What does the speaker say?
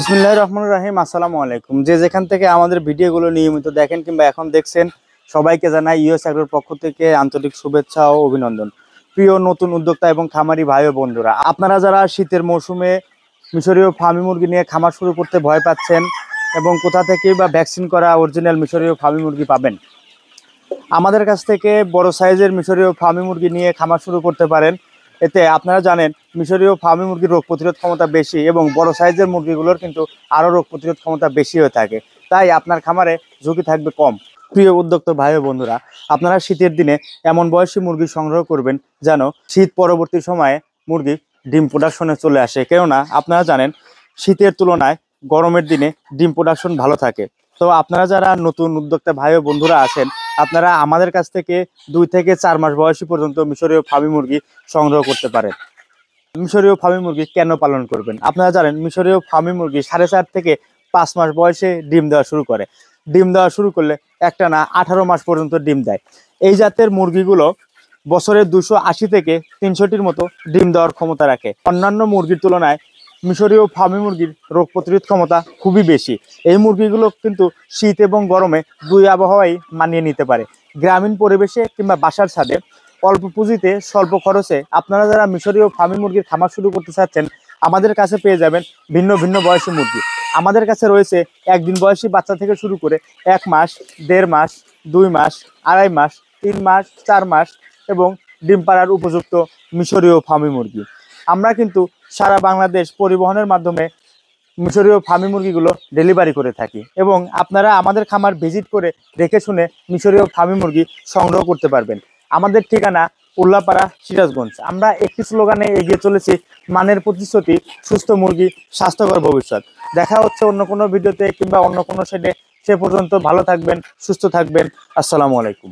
বিসমিল্লাহির রহমানির রহিম। আসসালামু আলাইকুম। যে যেখান থেকে আমাদের ভিডিওগুলো নিয়মিত দেখেন কিংবা এখন দেখছেন, সবাইকে জানাই ইউএস এগ্রোর পক্ষ থেকে আন্তরিক শুভেচ্ছা ও অভিনন্দন। প্রিয় নতুন উদ্যোক্তা এবং খামারি ভাই ও বন্ধুরা, আপনারা যারা শীতের মৌসুমে মিশরীয় ফার্মি মুরগি নিয়ে খামার শুরু করতে ভয় পাচ্ছেন এবং কোথা থেকে বা ভ্যাকসিন করা অরিজিনাল মিশরীয় ফার্মি মুরগি পাবেন, আমাদের কাছ থেকে বড় সাইজের মিশরীয় ফার্মি মুরগি নিয়ে খামার শুরু করতে পারেন। এতে আপনারা জানেন মিশরীয় ফার্মি মুরগির রোগ প্রতিরোধ ক্ষমতা বেশি এবং বড় সাইজের মুরগিগুলোর কিন্তু আরও রোগ প্রতিরোধ ক্ষমতা বেশি হয়ে থাকে, তাই আপনার খামারে ঝুঁকি থাকবে কম। প্রিয় উদ্যোক্তা ভাই ও বন্ধুরা, আপনারা শীতের দিনে এমন বয়সী মুরগি সংগ্রহ করবেন যেন শীত পরবর্তী সময়ে মুরগি ডিম প্রোডাকশনে চলে আসে, কেননা আপনারা জানেন শীতের তুলনায় গরমের দিনে ডিম প্রোডাকশন ভালো থাকে। তো আপনারা যারা নতুন উদ্যোক্তা ভাই ও বন্ধুরা আছেন, আপনারা আমাদের কাছ থেকে 2 থেকে 4 মাস বয়সী পর্যন্ত মিশরীয় ফার্মি মুরগি সংগ্রহ করতে পারেন। মিশরীয় ফার্মি মুরগি কেন পালন করবেন? আপনারা জানেন মিশরীয় ফার্মি মুরগি 4.5 থেকে 5 মাস বয়সে ডিম দেওয়া শুরু করে। ডিম দেওয়া শুরু করলে একটানা 18 মাস পর্যন্ত ডিম দেয়। এই জাতের মুরগিগুলো বছরে 280 থেকে 300টির মতো ডিম দেওয়ার ক্ষমতা রাখে। অন্যান্য মুরগির তুলনায় মিশরীয় ফার্মি মুরগির রোগ প্রতিরোধ ক্ষমতা খুবই বেশি। এই মুরগিগুলো কিন্তু শীত এবং গরমে দুই আবহাওয়াই মানিয়ে নিতে পারে। গ্রামীণ পরিবেশে কিংবা বাসার ছাদে অল্প পুঁজিতে স্বল্প খরচে আপনারা যারা মিশরীয় ফার্মি মুরগির খামার শুরু করতে চাচ্ছেন, আমাদের কাছে পেয়ে যাবেন ভিন্ন ভিন্ন বয়সী মুরগি। আমাদের কাছে রয়েছে একদিন বয়সী বাচ্চা থেকে শুরু করে 1 মাস, 1.5 মাস, 2 মাস, 2.5 মাস, 3 মাস, 4 মাস এবং ডিম পাড়ার উপযুক্ত মিশরীয় ফার্মি মুরগি। আমরা কিন্তু সারা বাংলাদেশ পরিবহনের মাধ্যমে মিশরীয় ফার্মি মুরগিগুলো ডেলিভারি করে থাকি এবং আপনারা আমাদের খামার ভিজিট করে দেখে শুনে মিশরীয় ফার্মি মুরগি সংগ্রহ করতে পারবেন। আমাদের ঠিকানা উল্লাপাড়া, সিরাজগঞ্জ। আমরা একটি স্লোগানে এগিয়ে চলেছি, মানের প্রতিশ্রুতি, সুস্থ মুরগি, স্বাস্থ্যকর ভবিষ্যৎ। দেখা হচ্ছে অন্য কোনো ভিডিওতে কিংবা অন্য কোনো সাইডে। সে পর্যন্ত ভালো থাকবেন, সুস্থ থাকবেন। আসসালামু আলাইকুম।